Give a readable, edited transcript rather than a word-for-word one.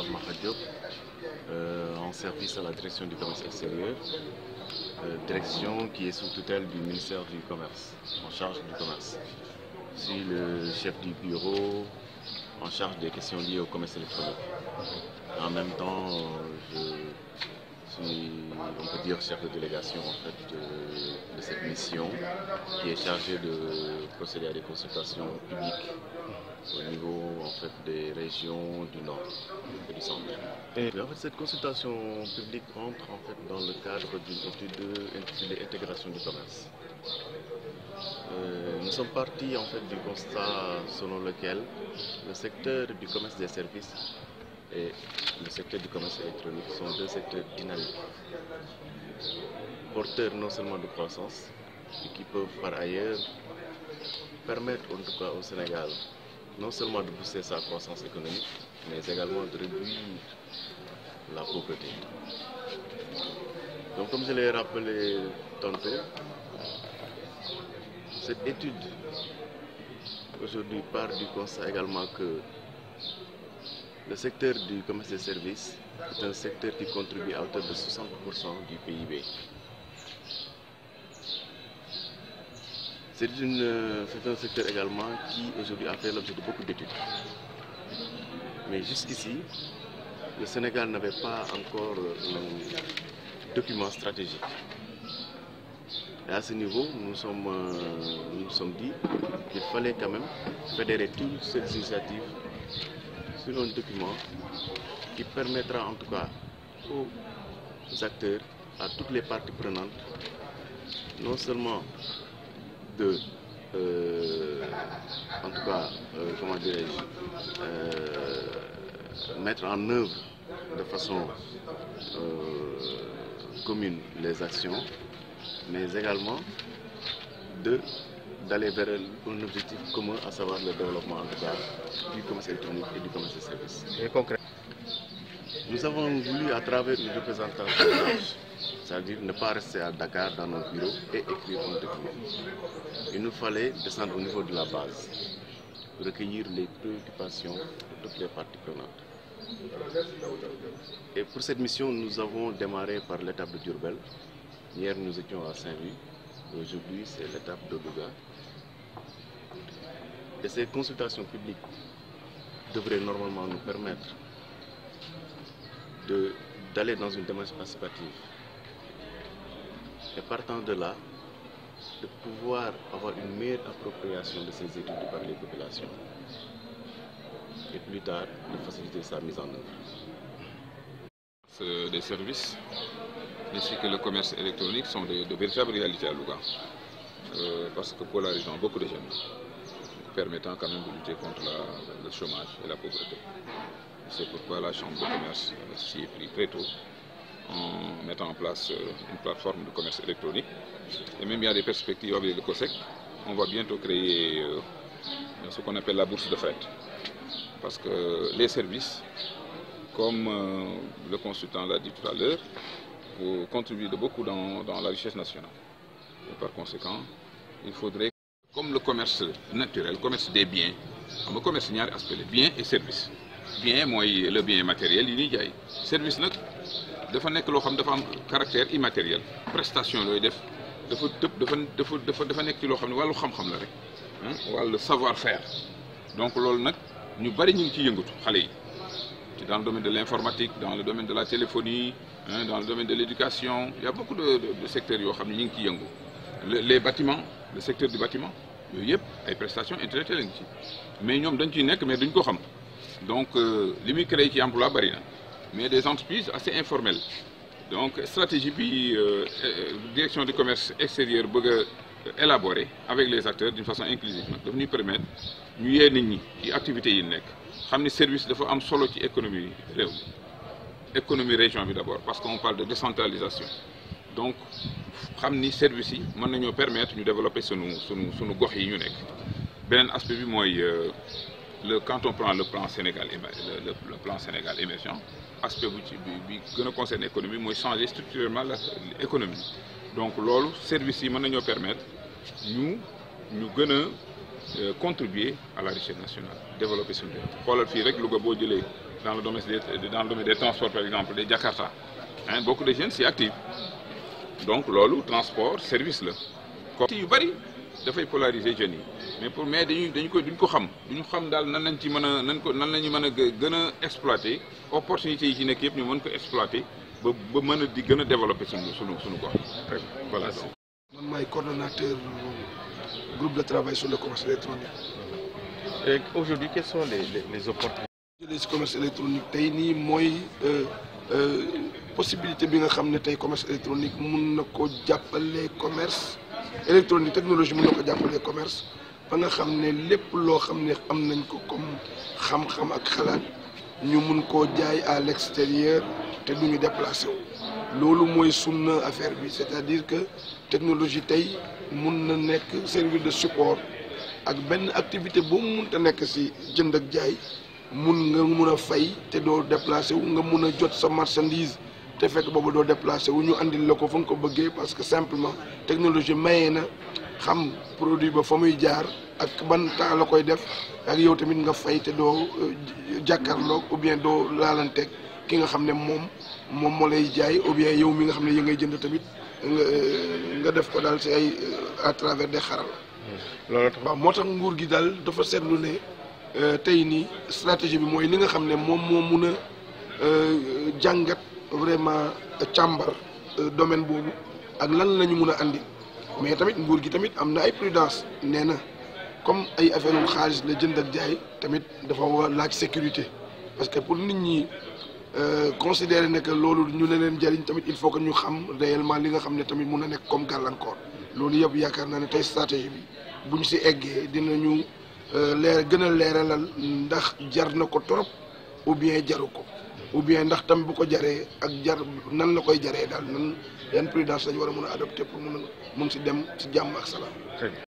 Pape Makhtar Diop, en service à la direction du commerce extérieur, direction qui est sous tutelle du ministère du Commerce, en charge du commerce. Je suis le chef du bureau en charge des questions liées au commerce électronique. En même temps, je suis, on peut dire, chef de délégation en fait, de cette mission qui est chargée de procéder à des consultations publiques au niveau en fait, des régions du Nord et du Centre. Et en fait, cette consultation publique entre en fait, dans le cadre d'une étude intitulée Intégration du commerce. Nous sommes partis en fait, du constat selon lequel le secteur du commerce des services et le secteur du commerce électronique sont deux secteurs dynamiques, porteurs non seulement de croissance, et qui peuvent par ailleurs permettre en tout cas au Sénégal non seulement de booster sa croissance économique, mais également de réduire la pauvreté. Donc comme je l'ai rappelé tantôt, cette étude aujourd'hui part du constat également que le secteur du commerce des services est un secteur qui contribue à hauteur de 60% du PIB. C'est un secteur également qui aujourd'hui a fait l'objet de beaucoup d'études. Mais jusqu'ici, le Sénégal n'avait pas encore un document stratégique. Et à ce niveau, nous nous sommes dit qu'il fallait quand même fédérer toutes ces initiatives sur un document qui permettra en tout cas aux acteurs, à toutes les parties prenantes, non seulement de, en tout cas, comment dirais-je, mettre en œuvre de façon commune les actions, mais également d'aller vers un objectif commun, à savoir le développement en tout cas, du commerce électronique et du commerce de services. Et concrètement, nous avons voulu, à travers une représentation large, c'est-à-dire ne pas rester à Dakar dans nos bureaux et écrire un document. Il nous fallait descendre au niveau de la base, recueillir les préoccupations de toutes les parties prenantes. Et pour cette mission, nous avons démarré par l'étape de Diourbel. Hier, nous étions à Saint-Louis. Aujourd'hui, c'est l'étape de Louga. Et ces consultations publiques devraient normalement nous permettre d'aller dans une démarche participative. Et partant de là, de pouvoir avoir une meilleure appropriation de ces études par les populations. Et plus tard, de faciliter sa mise en œuvre. Des services ainsi que le commerce électronique sont de véritables réalités à Louga. Parce que pour la région, beaucoup de jeunes, permettant quand même de lutter contre le chômage et la pauvreté. C'est pourquoi la Chambre de commerce s'y est prise très tôt en mettant en place une plateforme de commerce électronique. Et même il y a des perspectives avec le COSEC. On va bientôt créer ce qu'on appelle la bourse de fret. Parce que les services, comme le consultant l'a dit tout à l'heure, contribuent de beaucoup dans la richesse nationale. Et par conséquent, il faudrait, comme le commerce naturel, le commerce des biens, le commerce ñaari aspect les biens et services. Bien mooy le bien matériel yi ñuy jaay service nag dafa nekk loo xam dafa am caractère immatériel prestation looy def dafa nekk ci loo xam ne wàllu xam-xam la rek wàllu savoir-faire donc loolu nag ñu bari ñu ngi ciy yëngatu xale yi dans le domaine de l'informatique, dans le domaine de la téléphonie, dans le domaine de l'éducation. Il y a beaucoup de secteurs qui sont les bâtiments, le secteur du bâtiment, il y a des prestations intellectuelles. Mais nous sommes mais nous ne. Donc, les créer qui emploient barina, mais des entreprises assez informelles. Donc, stratégie direction du commerce extérieur élaborée avec les acteurs d'une façon inclusive. Donc, nous permettre nous y aller des activités xam service dafa am solo ci économie réew économie région bi d'abord parce qu'on parle de décentralisation donc xam ni service yi mën nañoo permettre ñu développer sunu gox yi ñu nekk beneen aspect bi mooy quand on prend le plan Sénégal le plan Sénégal émergent aspect bi gën a concerne économie mooy changer structurellement l'économie donc loolu service yi mën nañoo permettre ñu gën a contribuer à la richesse nationale développer suñu réew xoolal fii rek Louga boo jëlee dans le domaine des transports, par exemple, des Jakarta. Hein, beaucoup de jeunes s'y activent. Donc, loolu transport, service là. Comme yu bari dafay polariser jeunes yi mais pour duñ ko xam daal nan lañ ci mën a nan la ñu mën a gën a exploiter opportunités yi ci nekk yëpp ñu mën ko exploiter ba mën a di gën a développer suñu gox. Voilà. Man maay coordonnateur groupe de travail sur le commerce électronique. Et aujourd'hui, quelles sont les opportunités? Le commerce électronique tey nii mooy possibilité bi nga xam ne tey commerce électronique mun na ko jàppale commerce électronique technologie mun na ko jàppale commerce ba nga xam ne lépp loo xam ne am nañ ko comme xam-xam ak xalaat ñu mun koo jaay à l'extérieur te duñu déplacé wu loolu mooy sunna affaire bi c'est-à-dire que technologie tey mun na nekk service de support ak benn activité boo munta nekk ci jënd ak jaay mun a fay te doo déplacé wu nga mun a jot sa marchandise te fekk boobu doo déplacé wu ñu andil la ko fa nga ko bëggee parce que simplement technologie mayee na xam produit ba fa muy jaar ak ban temps la koy def ak yow tamit nga fay te doo jàkkaarloog ou bien doo laalanteeg ki nga xam ne moom moo lay jaay ou bien yow mi nga xam ne yi ngay jënd tamit nga def ko daal ci ay à travers des xaral. loolu tax waaw moo tax nguur gi daal dafa seetlu ne tey nii stratégie bi mooy li nga xam ne moom moo mun a jàngat vraiment càmbar domaine boobu ak lan la ñu mun a andi mais tamit nguur gi tamit am na ay prudence nee na comme ay affaire yu xaalis la jënd ak jaay tamit dafa war laaj sécurité parce que pour nit ñi considérer ne que loolu ñu ne leen jëriñ tamit il faut que ñu xam réellement li nga xam ne tamit mun na nekk comme gàllankoor loolu yëpp yaakaar naa ne tey stratégie bi bu ñu si eggee dinañu gën a leeralal ndax jar na ko trop ou bien jaru ko ou bien ndax tam bu ko jaree ak jar nan la koy jaree daal nan yan prudence lañu war a mun a adopté pour mun si dem si jàmm ak salaam.